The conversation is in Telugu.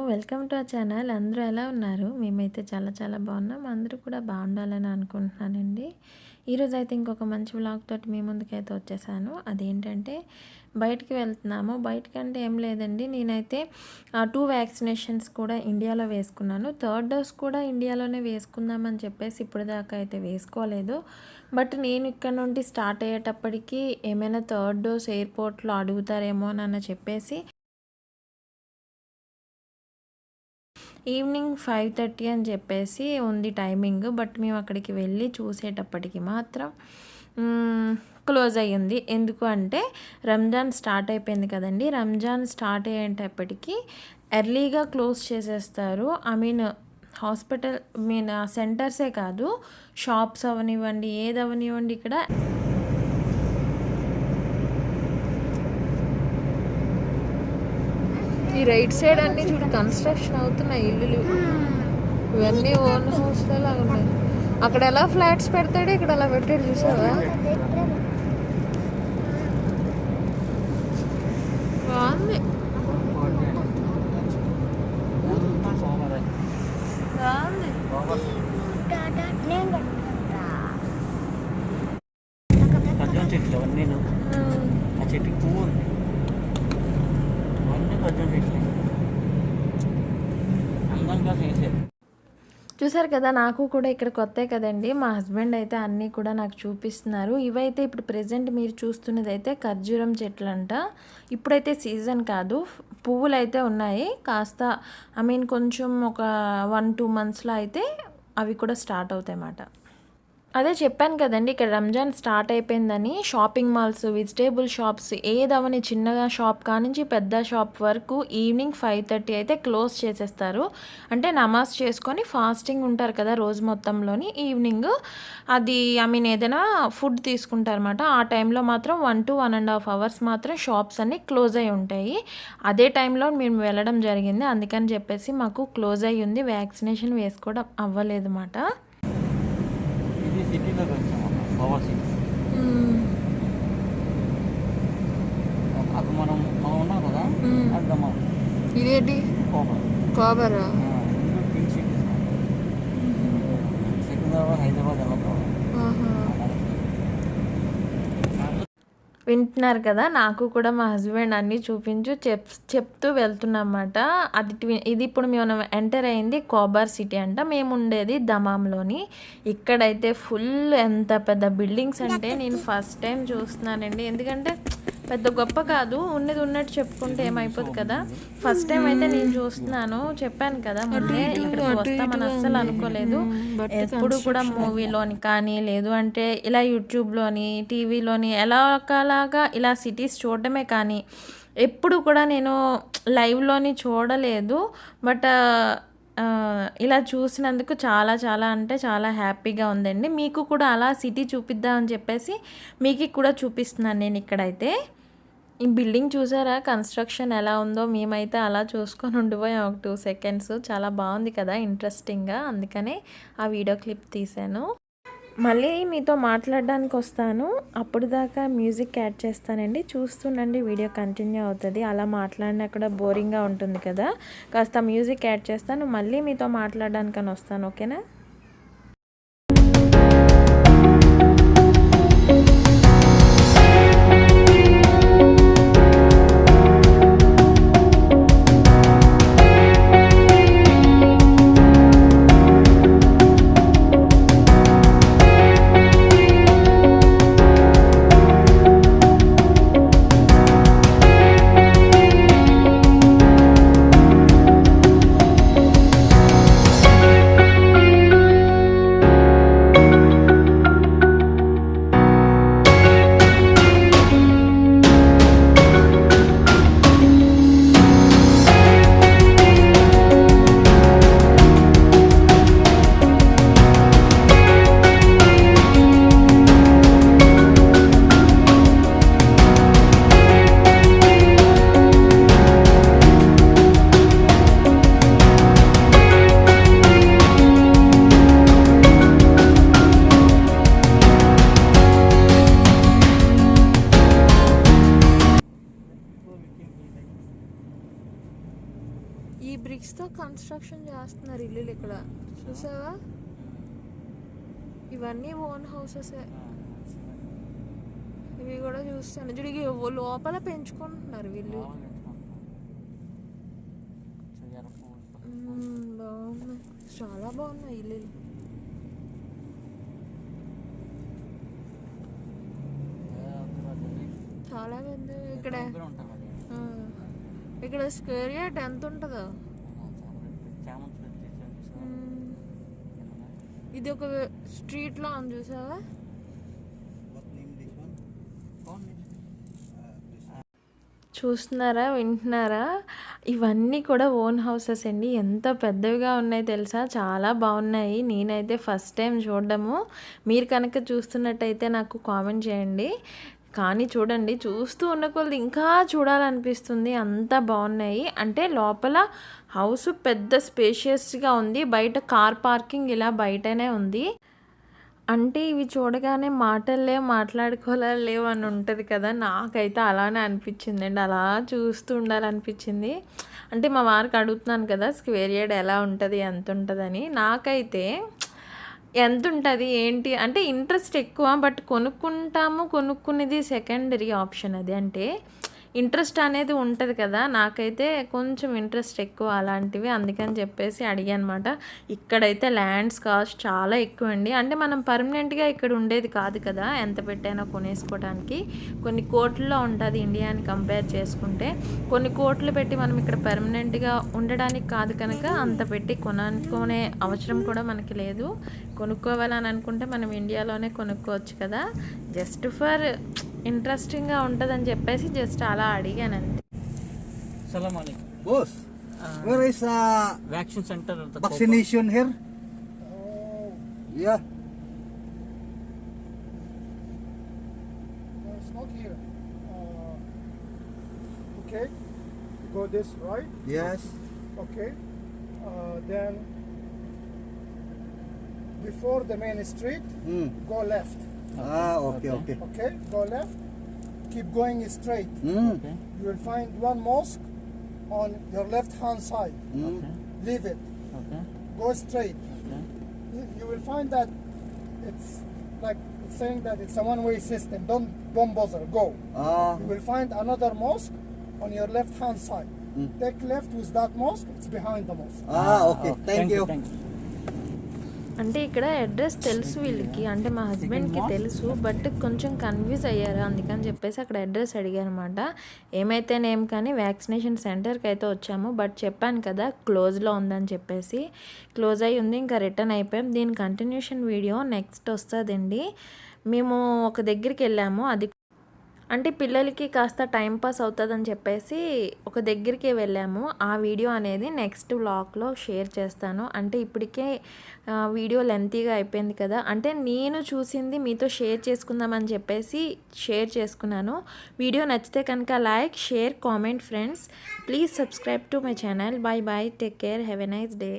Welcome to our channel. అందరూ ఎలా ఉన్నారు? మేమైతే చాలా చాలా బాగున్నాం. అందరూ కూడా బాగుండాలని అనుకుంటున్నానండి. ఈరోజైతే ఇంకొక మంచి వ్లాగ్ తోటి మీ ముందుకైతే వచ్చేసాను. అదేంటంటే బయటికి వెళ్తున్నాము. బయటకంటే ఏం లేదండి, నేనైతే 2 వ్యాక్సినేషన్స్ కూడా ఇండియాలో వేసుకున్నాను. థర్డ్ డోస్ కూడా ఇండియాలోనే వేసుకుందామని చెప్పేసి ఇప్పుడు దాకా అయితే వేసుకోలేదు. బట్ నేను ఇక్కడ నుండి స్టార్ట్ అయ్యేటప్పటికి ఏమైనా థర్డ్ డోస్ ఎయిర్పోర్ట్లో అడుగుతారేమో అని చెప్పేసి ఈవినింగ్ 5:30 అని చెప్పేసి ఉంది టైమింగ్. బట్ మేము అక్కడికి వెళ్ళి చూసేటప్పటికి మాత్రం క్లోజ్ అయ్యింది. ఎందుకు అంటే రంజాన్ స్టార్ట్ అయిపోయింది కదండి. రంజాన్ స్టార్ట్ అయ్యేటప్పటికి ఎర్లీగా క్లోజ్ చేసేస్తారు. హాస్పిటల్ సెంటర్సే కాదు, షాప్స్ అవనివ్వండి, ఏది అవనివ్వండి. ఇక్కడ ఈ రైట్ సైడ్ అన్ని చూడు కన్స్ట్రక్షన్ అవుతున్నాయి ఇల్లులు. ఇవన్నీ ఓన్ హౌస్ లాగా ఉన్నాయి. అక్కడ ఎలా ఫ్లాట్స్ పెడతాడు, ఇక్కడ అలా పెట్టాడు చూసావా? బాగుంది. చెట్టుకి పువ్వు ఉంది. చూసారు కదా, నాకు కూడా ఇక్కడ కొత్త కదండి. మా హస్బెండ్ అయితే అన్నీ కూడా నాకు చూపిస్తున్నారు. ఇవైతే ఇప్పుడు ప్రెజెంట్ మీరు చూస్తున్నది అయితే ఖర్జూరం చెట్లు అంట. ఇప్పుడైతే సీజన్ కాదు, పువ్వులు అయితే ఉన్నాయి. కాస్త కొంచెం ఒక 1-2 మంత్స్లో అయితే అవి కూడా స్టార్ట్ అవుతాయి అన్నమాట. అదే చెప్పాను కదండి, ఇక్కడ రంజాన్ స్టార్ట్ అయిపోయిందని షాపింగ్ మాల్స్, వెజిటేబుల్ షాప్స్, ఏదవని చిన్నగా షాప్ కానించి పెద్ద షాప్ వరకు ఈవినింగ్ 5:30 అయితే క్లోజ్ చేసేస్తారు. అంటే నమాజ్ చేసుకొని ఫాస్టింగ్ ఉంటారు కదా రోజు మొత్తంలోని. ఈవినింగ్ అది ఏదైనా ఫుడ్ తీసుకుంటారన్నమాట. ఆ టైంలో మాత్రం 1 to 1.5 hours మాత్రం షాప్స్ అన్నీ క్లోజ్ అయి ఉంటాయి. అదే టైంలో మేము వెళ్ళడం జరిగింది. అందుకని చెప్పేసి మాకు క్లోజ్ అయ్యి ఉంది. వ్యాక్సినేషన్ వేసుకోవడం అవ్వలేదు అన్నమాట. సిటీలోకి వచ్చామన్న పవర్ సిటీ. అక్కడ మనం ఉన్నాం కదా, అర్థమా? ఇదేంటి కోబరా? పింక్ సిటీ, సికింద్రాబాద్, హైదరాబాద్ ఎలా కావాలి. వింటున్నారు కదా, నాకు కూడా మా హస్బెండ్ అన్నీ చెప్తూ వెళ్తున్నమాట. ఇది ఇప్పుడు మేము ఎంటర్ అయింది కోబార్ సిటీ అంట. మేము ఉండేది దమాంలోని. ఇక్కడైతే ఫుల్ ఎంత పెద్ద బిల్డింగ్స్ అంటే నేను ఫస్ట్ టైం చూస్తున్నానండి. ఎందుకంటే పెద్ద గొప్ప కాదు, ఉన్నది ఉన్నట్టు చెప్పుకుంటే ఏమైపోదు కదా. ఫస్ట్ టైం అయితే నేను చూస్తున్నాను. చెప్పాను కదా ముందే ఇక్కడికి వస్తామని అస్సలు అనుకోలేదు. ఎప్పుడు కూడా మూవీలోని కానీ, లేదు అంటే ఇలా యూట్యూబ్లోని, టీవీలోని ఎలాగా ఇలా సిటీస్ చూడటమే కానీ ఎప్పుడు కూడా నేను లైవ్లోని చూడలేదు. బట్ ఇలా చూసినందుకు చాలా చాలా అంటే చాలా హ్యాపీగా ఉందండి. మీకు కూడా అలా సిటీ చూపిద్దామని చెప్పేసి మీకు కూడా చూపిస్తున్నాను నేను. ఇక్కడైతే ఈ బిల్డింగ్ చూసారా, కన్స్ట్రక్షన్ ఎలా ఉందో. మేమైతే అలా చూసుకొని ఉండిపోయాం ఒక 2 seconds. చాలా బాగుంది కదా, ఇంట్రెస్టింగ్గా. అందుకనే ఆ వీడియో క్లిప్ తీశాను. మళ్ళీ మీతో మాట్లాడడానికి వస్తాను. అప్పుడు దాకా మ్యూజిక్ యాడ్ చేస్తానండి, చూస్తుండండి. వీడియో కంటిన్యూ అవుతుంది. అలా మాట్లాడినా కూడా బోరింగ్గా ఉంటుంది కదా, కాస్త మ్యూజిక్ యాడ్ చేస్తాను. మళ్ళీ మీతో మాట్లాడడానికని వస్తాను, ఓకేనా? కన్స్ట్రక్షన్ చేస్తున్నారు ఇల్లులు ఇక్కడ చూసావా. ఇవన్నీ ఓన్ హౌసెస్. ఇవి కూడా చూస్తాను చూడికి లోపల పెంచుకుంటున్నారు వీళ్ళు. బాగున్నాయి, చాలా బాగున్నాయి ఇల్లులు. చాలా పెద్ద. ఇక్కడ స్క్వేర్ యార్డ్ ఎంత ఉంటుందో. ఇది ఒక స్ట్రీట్ లో ఉంది చూసావా. చూస్తున్నారా, వింటున్నారా? ఇవన్నీ కూడా ఓన్ హౌసెస్ అండి. ఎంత పెద్దవిగా ఉన్నాయి తెలుసా, చాలా బాగున్నాయి. నేనైతే ఫస్ట్ టైం చూడడము. మీరు కనుక చూస్తున్నట్టయితే నాకు కామెంట్ చేయండి. కానీ చూడండి, చూస్తూ ఉన్న కొద్ది ఇంకా చూడాలనిపిస్తుంది, అంత బాగున్నాయి. అంటే లోపల హౌస్ పెద్ద స్పేషియస్గా ఉంది, బయట కార్ పార్కింగ్ ఇలా బయటనే ఉంది. అంటే ఇవి చూడగానే మాటలే మాట్లాడుకోలేవు అని ఉంటుంది కదా, నాకైతే అలానే అనిపించిందండి. అలా చూస్తూ ఉండాలనిపించింది. అంటే మా వారికి అడుగుతున్నాను కదా స్క్వేర్ యార్డ్ ఎలా ఉంటుంది, ఎంత ఉంటుందని. నాకైతే ఎంత ఉంటుంది ఏంటి అంటే ఇంట్రెస్ట్ ఎక్కువ, బట్ కొనుక్కునేది సెకండరీ ఆప్షన్. అది అంటే ఇంట్రెస్ట్ అనేది ఉంటుంది కదా, నాకైతే కొంచెం ఇంట్రెస్ట్ ఎక్కువ అలాంటివి, అందుకని చెప్పేసి అడిగాను అనమాట. ఇక్కడైతే ల్యాండ్స్ కాస్ట్ చాలా ఎక్కువ అండి. అంటే మనం పర్మనెంట్గా ఇక్కడ ఉండేది కాదు కదా, ఎంత పెట్టైనా కొనేసుకోవడానికి. కొన్ని కోట్లలో ఉంటుంది ఇండియాని కంపేర్ చేసుకుంటే. కొన్ని కోట్లు పెట్టి మనం ఇక్కడ పర్మనెంట్గా ఉండడానికి కాదు కనుక అంత పెట్టి కొనుక్కునే అవసరం కూడా మనకి లేదు. కొనుక్కోవాలని అనుకుంటే మనం ఇండియాలోనే కొనుక్కోవచ్చు కదా. జస్ట్ ఫర్ ఇంట్రెస్టింగ్గా ఉంటుందని చెప్పేసి జస్ట్ అలా అడిగాను అంతే. Salam alaikum. Boss, where is Vaccine center. vaccination here? Yeah. No, it's not here. Okay, go this right. Yes. Okay, then before the main street, go left. Okay. Okay, go left. Keep going straight. Okay. You will find one mosque on your left hand side. Okay. Leave it. Okay. Go straight. Okay. You will find that it's like it's saying that it's a one-way system. Don't bother. Go. You will find another mosque on your left hand side. Take left with that mosque. It's behind the mosque. Okay. Thank you. అంటే ఇక్కడ అడ్రస్ తెలుసు వీళ్ళకి, అంటే మా హస్బెండ్కి తెలుసు, బట్ కొంచెం కన్ఫ్యూజ్ అయ్యారు. అందుకని చెప్పేసి అక్కడ అడ్రస్ అడిగారు అనమాట. ఏమైతేనేం కానీ వ్యాక్సినేషన్ సెంటర్కి అయితే వచ్చాము, బట్ చెప్పాను కదా క్లోజ్లో ఉందని చెప్పేసి. క్లోజ్ అయ్యి ఉంది, ఇంకా రిటర్న్ అయిపోయాం. దీని కంటిన్యూషన్ వీడియో నెక్స్ట్ వస్తుందండి. మేము ఒక దగ్గరికి వెళ్ళాము, అది అంటే పిల్లలకి కాస్త టైంపాస్ అవుతుందని చెప్పేసి ఒక దగ్గరికి వెళ్ళాము. ఆ వీడియో అనేది నెక్స్ట్ వ్లాగ్లో షేర్ చేస్తాను. అంటే ఇప్పటికే వీడియో లెంతీగా అయిపోయింది కదా, అంటే నేను చూసింది మీతో షేర్ చేసుకుందామని చెప్పేసి షేర్ చేసుకున్నాను. వీడియో నచ్చితే కనుక like, share, comment friends. Please subscribe to my channel. Bye bye, take care, have a nice day.